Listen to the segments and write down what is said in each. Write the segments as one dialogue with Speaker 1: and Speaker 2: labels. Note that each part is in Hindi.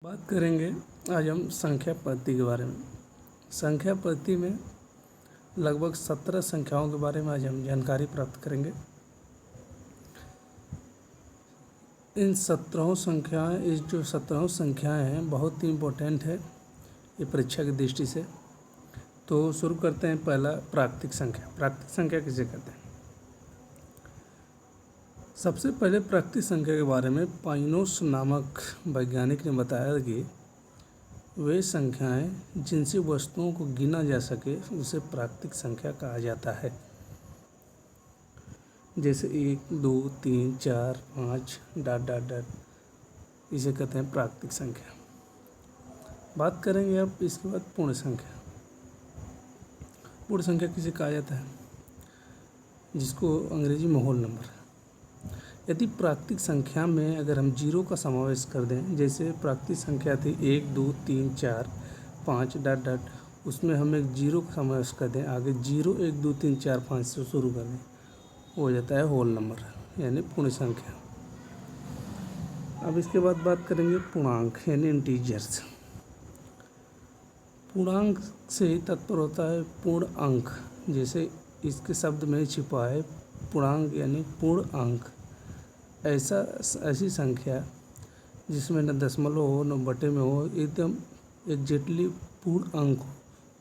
Speaker 1: बात करेंगे आज हम संख्या पद्धति के बारे में। संख्या पद्धति में लगभग 17 संख्याओं के बारे में आज हम जानकारी प्राप्त करेंगे। इन 17 संख्याएं इस जो 17 संख्याएं हैं बहुत ही इम्पोर्टेंट है ये परीक्षा की दृष्टि से। तो शुरू करते हैं। पहला प्राकृतिक संख्या। प्राकृतिक संख्या किसे कहते हैं? सबसे पहले प्राकृतिक संख्या के बारे में पाइनोस नामक वैज्ञानिक ने बताया कि वे संख्याएं जिनसे वस्तुओं को गिना जा सके उसे प्राकृतिक संख्या कहा जाता है। जैसे 1, 2, 3, 4, 5 ... इसे कहते हैं प्राकृतिक संख्या। बात करेंगे अब इसके बाद पूर्ण संख्या। पूर्ण संख्या किसे कहा जाता है? जिसको अंग्रेजी में होल नंबर। यदि प्राकृतिक संख्या में अगर हम जीरो का समावेश कर दें, जैसे प्राकृतिक संख्या थी 1, 2, 3, 4, 5 ... उसमें हम एक जीरो का समावेश कर दें, आगे 0, 1, 2, 3, 4, 5 से शुरू कर दें, हो जाता है होल नंबर यानी पूर्ण संख्या। अब इसके बाद बात करेंगे पूर्णांक यानी इंटीजर्स। पूर्णांक से तात्पर्य होता है पूर्ण अंक। जैसे इसके शब्द में छिपा है पूर्णांक यानी पूर्ण अंक। ऐसी संख्या जिसमें न दशमलव हो न बटे में हो, एकदम एग्जैक्टली पूर्ण अंक हो,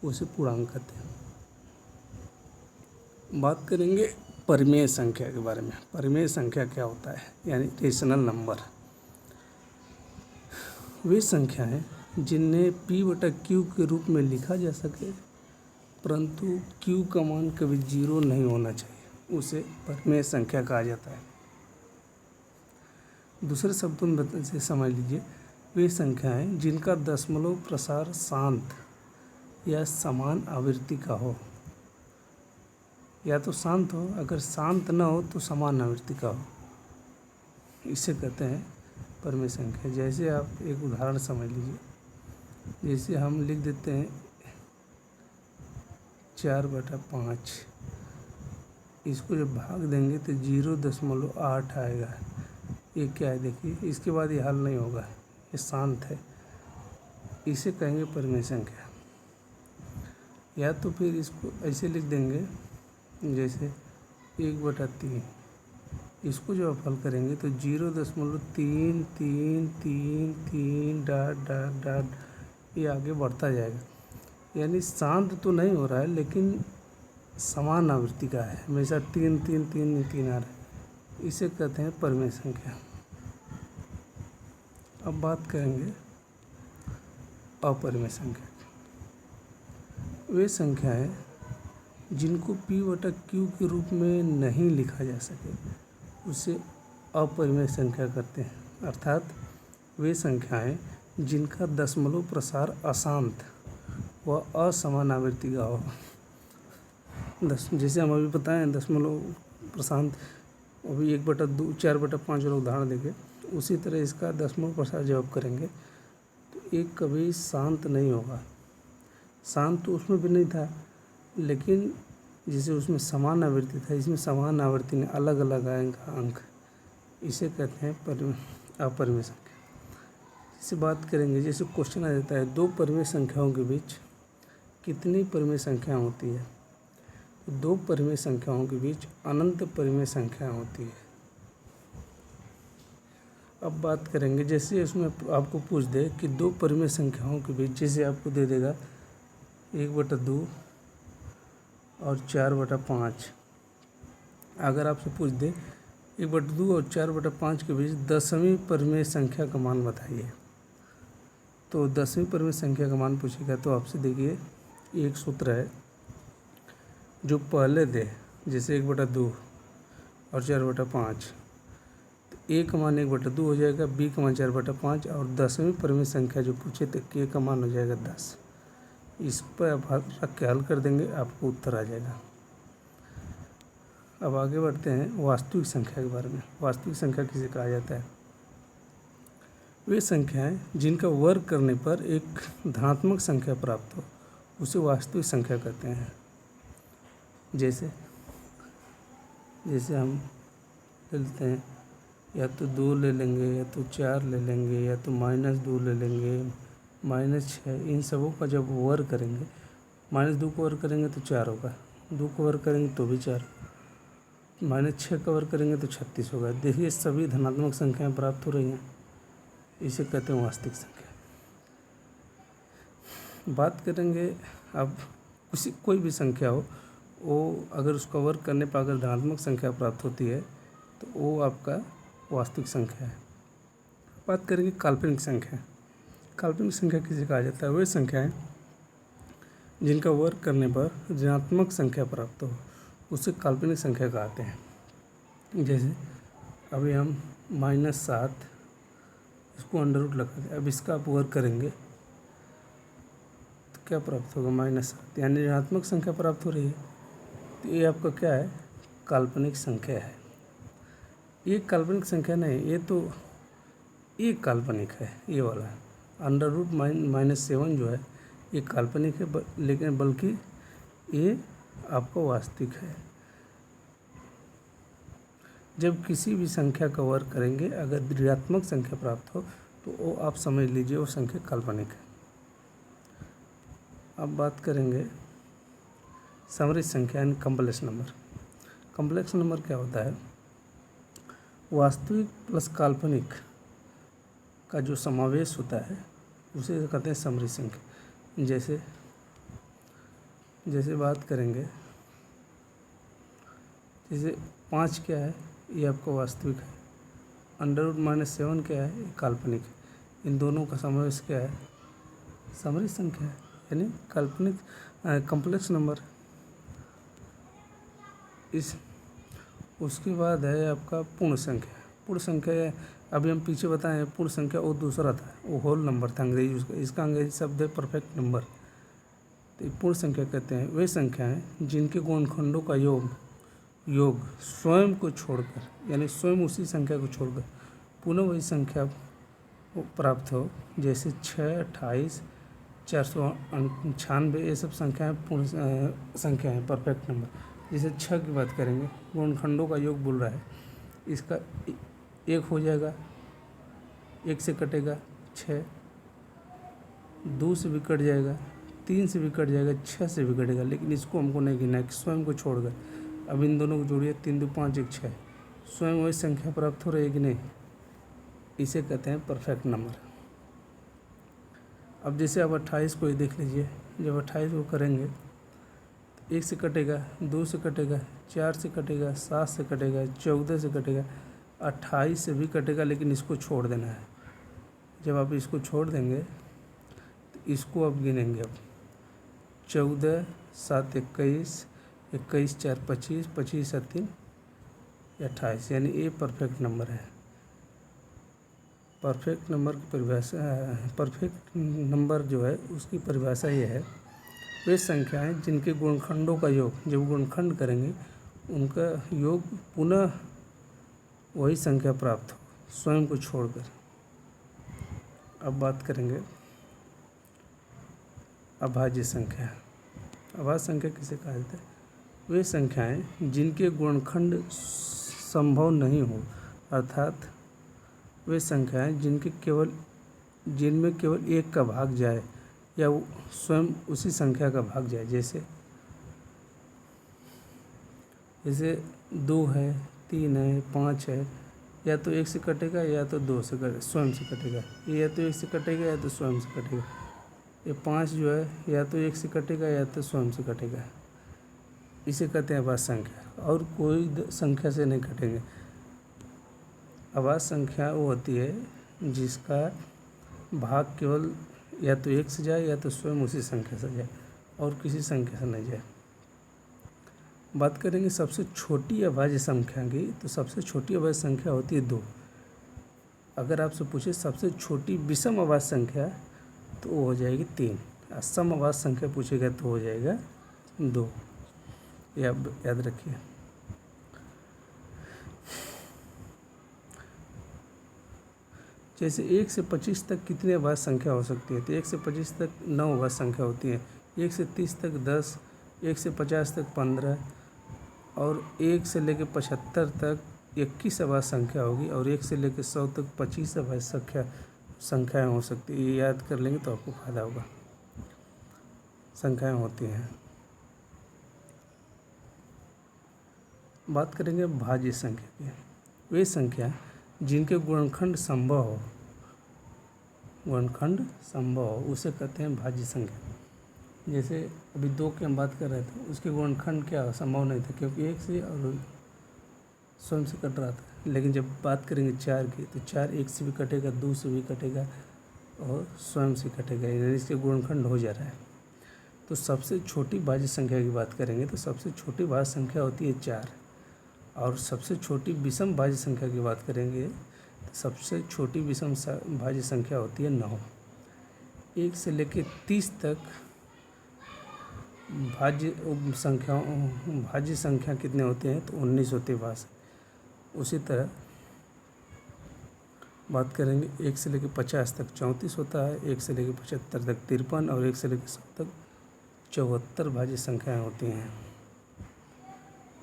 Speaker 1: उसे पूर्णांक कहते हैं। बात करेंगे परिमेय संख्या के बारे में। परिमेय संख्या क्या होता है? यानी रेशनल नंबर। वे संख्याएं जिन्हें p/q के रूप में लिखा जा सके परंतु q का मान कभी 0 नहीं होना चाहिए, उसे परिमेय संख्या कहा जाता है। दूसरे शब्दों में से समझ लीजिए, वे संख्याएं जिनका दशमलव प्रसार शांत या समान आवृत्ति का हो, या तो शांत हो, अगर शांत न हो तो समान आवृत्ति का हो, इसे कहते हैं परिमेय संख्या। जैसे आप एक उदाहरण समझ लीजिए, जैसे हम लिख देते हैं 4/5, इसको जब भाग देंगे तो 0.8 आएगा। ये क्या है देखिए, इसके बाद ये हल नहीं होगा, ये शांत है, इसे कहेंगे परिमेय संख्या। या तो फिर इसको ऐसे लिख देंगे जैसे 1/3, इसको जब आप हल करेंगे तो 0.3333 ... ये आगे बढ़ता जाएगा, यानी शांत तो नहीं हो रहा है लेकिन समान आवृत्ति का है, हमेशा 3 3 3 3 आ रहा है, इसे कहते हैं परिमेय संख्या। अब बात करेंगे अपरिमेय संख्या। वे संख्याएं जिनको p/q के रूप में नहीं लिखा जा सके उसे अपरिमेय संख्या कहते हैं। अर्थात वे संख्याएं जिनका दशमलव प्रसार अशांत व असमान आवृत्ति का हो। जैसे हम अभी बताएं दशमलव प्रशांत, अभी 1/2 4/5 वाला उदाहरण देंगे, उसी तरह इसका दशमलव प्रसार जब आप करेंगे तो एक कभी शांत नहीं होगा। शांत तो उसमें भी नहीं था, लेकिन जैसे उसमें समान आवृत्ति था, इसमें समान आवृत्ति ने अलग अलग आएगा अंक, इसे कहते हैं अपरिमेय संख्या। इससे बात करेंगे, जैसे क्वेश्चन आ जाता है 2 परिमेय संख्याओं के बीच कितनी परिमेय संख्याएं होती है? तो 2 परिमेय संख्याओं के बीच अनंत परिमेय संख्या होती है। अब बात करेंगे, जैसे इसमें आपको पूछ दे कि 2 परिमेय संख्याओं के बीच, जैसे आपको दे देगा 1/2 और 4/5। अगर आपसे पूछ दे 1/2 और 4/5 के बीच 10वीं परिमेय संख्या का मान बताइए, तो 10वीं परिमेय संख्या का मान पूछेगा तो आपसे देखिए एक सूत्र है जो पहले दे, जैसे 1/2 और 4/5, तो a का मान 1/2 हो जाएगा, b का मान 4/5 और 10वीं परिमेय संख्या जो पूछे तो k का मान हो जाएगा 10। इस पर आप रख के हल कर देंगे, आपको उत्तर आ जाएगा। अब आगे बढ़ते हैं वास्तविक संख्या के बारे में। वास्तविक संख्या किसे कहा जाता है? वे संख्याएं जिनका वर्ग करने पर एक धनात्मक संख्या प्राप्त हो, उसे वास्तविक संख्या कहते हैं। जैसे हम लेते हैं या तो 2 ले लेंगे, या तो 4 ले लेंगे, या तो -2 ले लेंगे, -6, इन सबों का जब वर्ग करेंगे, -2 को वर्ग करेंगे तो 4 होगा, 2 को वर्ग करेंगे तो भी 4, -6 का वर्ग करेंगे तो 36 होगा। देखिए सभी धनात्मक संख्याएं प्राप्त हो रही हैं, इसे कहते हैं वास्तविक संख्या। बात करेंगे अब कोई भी संख्या हो, वो अगर उसका वर्ग करने पर अगर धनात्मक संख्या प्राप्त होती है तो वो आपका वास्तविक संख्या है। बात करेंगे काल्पनिक संख्या। काल्पनिक संख्या किसे कहा जाता है? वे संख्याएं जिनका वर्ग करने पर ऋणात्मक संख्या प्राप्त हो, उसे काल्पनिक संख्या कहते हैं। जैसे अभी हम -7 इसको अंडर रूट लगा दें, अब इसका आप वर्ग करेंगे तो क्या प्राप्त होगा? -7, यानी ऋणात्मक संख्या प्राप्त हो रही है। तो ये आपका क्या है? काल्पनिक संख्या है। ये काल्पनिक संख्या नहीं, ये तो ये काल्पनिक है, ये वाला अंडर रूट -7 जो है ये काल्पनिक है, लेकिन बल्कि ये आपका वास्तविक है। जब किसी भी संख्या का वर्ग करेंगे अगर ऋणात्मक संख्या प्राप्त हो तो वो आप समझ लीजिए वो संख्या काल्पनिक है। अब बात करेंगे समृद्ध संख्या यानी कॉम्प्लेक्स नंबर। कॉम्प्लेक्स नंबर क्या होता है? वास्तविक प्लस काल्पनिक का जो समावेश होता है उसे कहते हैं समृद्ध संख्या। जैसे बात करेंगे, जैसे 5 क्या है? ये आपका वास्तविक है। अंडर रूट -7 क्या है? ये काल्पनिक है। इन दोनों का समावेश क्या है? समृद्ध संख्या है, यानी काल्पनिक कॉम्प्लेक्स नंबर। उसके बाद है आपका पूर्ण संख्या। पूर्ण संख्या अभी हम पीछे बताएं, पूर्ण संख्या वो दूसरा था, वो होल नंबर था अंग्रेजी उसका, इसका अंग्रेजी शब्द है परफेक्ट नंबर। तो पूर्ण संख्या कहते हैं वे संख्याएं जिनके गुणनखंडों का योग स्वयं को छोड़कर, यानी स्वयं उसी संख्या को छोड़कर पुनः वही संख्या प्राप्त हो। जैसे 6, 28, 496, ये सब संख्याएं पूर्ण संख्या है, परफेक्ट नंबर। जैसे 6 की बात करेंगे, गुणनखंडों का योग बोल रहा है, इसका 1 हो जाएगा, 1 से कटेगा 6, 2 से भी कट जाएगा, 3 से भी कट जाएगा, 6 से भी कटेगा, लेकिन इसको हमको नहीं गिनना है, स्वयं को छोड़कर। अब इन दोनों को जोड़िए, 3 2 5 1 6, स्वयं वही संख्या प्राप्त हो रही है कि नहीं, इसे कहते हैं परफेक्ट नंबर। अब जैसे अब 28 को ही देख लीजिए, जब 28 को करेंगे 1 से कटेगा, 2 से कटेगा, 4 से कटेगा, 7 से कटेगा, 14 से कटेगा, 28 से भी कटेगा, लेकिन इसको छोड़ देना है। जब आप इसको छोड़ देंगे तो इसको आप गिनेंगे। अब 14 7 21, 21 4 25, 25 7 3 28, यानी ये परफेक्ट नंबर है। परफेक्ट नंबर की परिभाषा, परफेक्ट नंबर जो है उसकी परिभाषा ये है, वे संख्याएं जिनके गुणनखंडों का योग, जब गुणनखंड करेंगे उनका योग पुनः वही संख्या प्राप्त हो स्वयं को छोड़कर। अब बात करेंगे अभाज्य संख्या। अभाज्य संख्या किसे कहा जाता है? वे संख्याएं जिनके गुणनखंड संभव नहीं हो, अर्थात वे संख्याएं जिनमें केवल 1 का भाग जाए या वो स्वयं उसी संख्या का भाग जाए। जैसे 2 है, 3 है, 5 है, या तो 1 से कटेगा या तो 2 से कटेगा, स्वयं से कटेगा। ये या तो 1 से कटेगा या तो स्वयं से कटेगा। ये 5 जो है या तो 1 से कटेगा या तो स्वयं से कटेगा। इसे कहते हैं अभाज्य संख्या, और कोई संख्या से नहीं कटेंगे। अभाज्य संख्या वो होती है जिसका भाग केवल या तो 1 से जाए या तो स्वयं उसी संख्या से जाए, और किसी संख्या से नहीं जाए। बात करेंगे सबसे छोटी अभाज्य संख्या की, तो सबसे छोटी अभाज्य संख्या होती है 2। अगर आपसे पूछे सबसे छोटी विषम अभाज्य संख्या तो वो हो जाएगी 3, और सम अभाज्य संख्या पूछेगा तो हो जाएगा 2। ये आप याद रखिए। जैसे 1 से 25 तक कितनी अभाज्य संख्या हो सकती है? तो 1 से 25 तक 9 अभाज्य संख्या होती है। 1 से 30 तक 10, 1 से 50 तक 15, और 1 से लेकर 75 तक 21 अभाज्य संख्या होगी और 1 से लेकर 100 तक 25 अभाज्य संख्याएँ हो सकती है। ये याद कर लेंगे तो आपको फायदा होगा। संख्याएँ होती हैं। बात करेंगे भाज्य संख्या की। वे संख्या जिनके गुणनखंड संभव हो, उसे कहते हैं भाज्य संख्या। जैसे अभी 2 की हम बात कर रहे थे, उसके गुणनखंड क्या संभव नहीं था क्योंकि 1 से और स्वयं से कट रहा था। लेकिन जब बात करेंगे 4 की तो 4 1 से भी कटेगा, 2 से भी कटेगा और स्वयं से कटेगा, यानी इसके गुणनखंड हो जा रहा है। तो सबसे छोटी भाज्य संख्या की बात करेंगे तो सबसे छोटी भाज्य संख्या होती है 4 और सबसे छोटी विषम भाज्य संख्या की बात करेंगे तो सबसे छोटी विषम भाज्य संख्या होती है 9। 1 से लेकर 30 तक भाज्य संख्या कितने होते हैं तो 19 होते हैं भाज्य। उसी तरह बात करेंगे 1 से लेकर 50 तक 34 होता है, 1 से लेकर 75 तक 53 और 1 से लेकर 100 तक 74 भाज्य संख्याएँ होती हैं।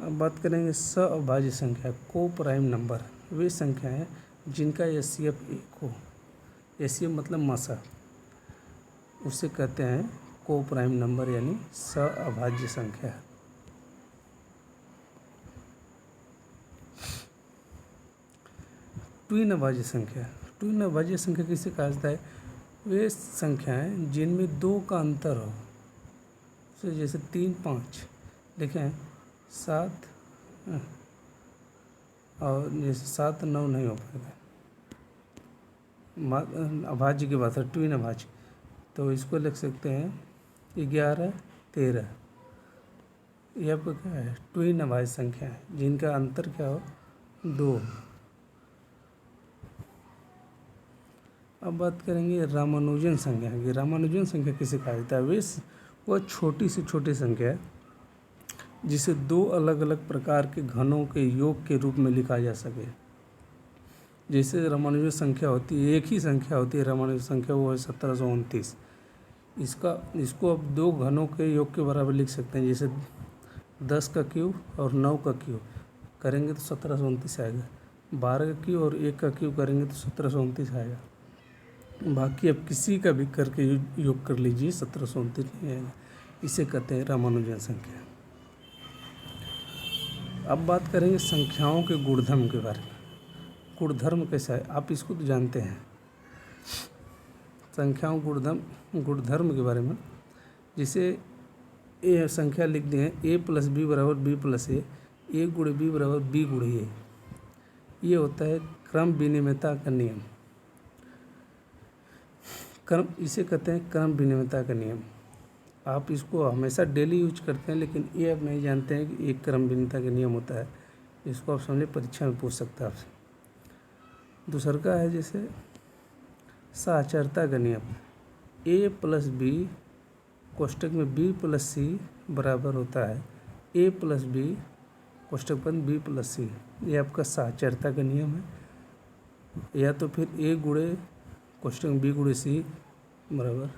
Speaker 1: अब बात करेंगे सअभाज्य संख्या, को प्राइम नंबर। वे संख्याएँ जिनका एचसीएफ 1 हो, एचसीएफ मतलब मसा, उसे कहते हैं को प्राइम नंबर यानी सअभाज्य संख्या। ट्विन अभाज्य संख्या। ट्विन अभाज्य संख्या किसे कहा जाता है? वे संख्याएं जिनमें 2 का अंतर हो, तो जैसे 3 5 देखें 7 और जैसे 7 9 नहीं हो पाएगा। अभाज्य की बात है, ट्विन अभाज्य, तो इसको लिख सकते हैं 11 13। ये आपको क्या है? ट्विन अभाज्य संख्या है जिनका अंतर क्या हो 2। अब बात करेंगे रामानुजन संख्या की। रामानुजन संख्या किसे कहा जाता है? वह छोटी से छोटी संख्या है जिसे 2 अलग अलग प्रकार के घनों के योग के रूप में लिखा जा सके। जैसे रामानुजन संख्या होती है, एक ही संख्या होती है रामानुजन संख्या, वो है 1729। इसको अब 2 घनों के योग के बराबर लिख सकते हैं, जैसे 10 का क्यूब और 9 का क्यूब करेंगे तो 1729 आएगा। 12 का क्यूब और 1 का क्यूब करेंगे तो 1729 आएगा। बाकी अब किसी का भी करके योग कर लीजिए, 1729 नहीं आएगा। इसे कहते हैं रामानुजन संख्या। अब बात करेंगे संख्याओं के गुणधर्म के बारे में। गुणधर्म कैसा है आप इसको तो जानते हैं। संख्याओं गुणधर्म के बारे में, जिसे ए संख्या लिख दी है a + b = b + a, a × b = b × a। ये होता है क्रम विनिमयता का नियम। इसे कहते हैं क्रम विनिमयता का नियम। आप इसको हमेशा डेली यूज करते हैं, लेकिन ये आप नहीं जानते हैं कि एक क्रम विनिमयता का नियम होता है। इसको आप समझे, परीक्षा में पूछ सकता है आपसे। दूसरा का है जैसे साहचर्यता का नियम, a + b कोष्टक में b + c बराबर होता है a + b कोष्टक बंद b + c। ये आपका साहचर्यता का नियम है। या तो फिर a × कोष्टक में b × c बराबर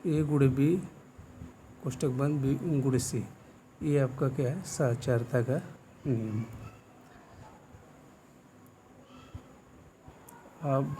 Speaker 1: a × b कोष्टक बंद b × c। ये आपका क्या है? साहचर्यता का नियम। अब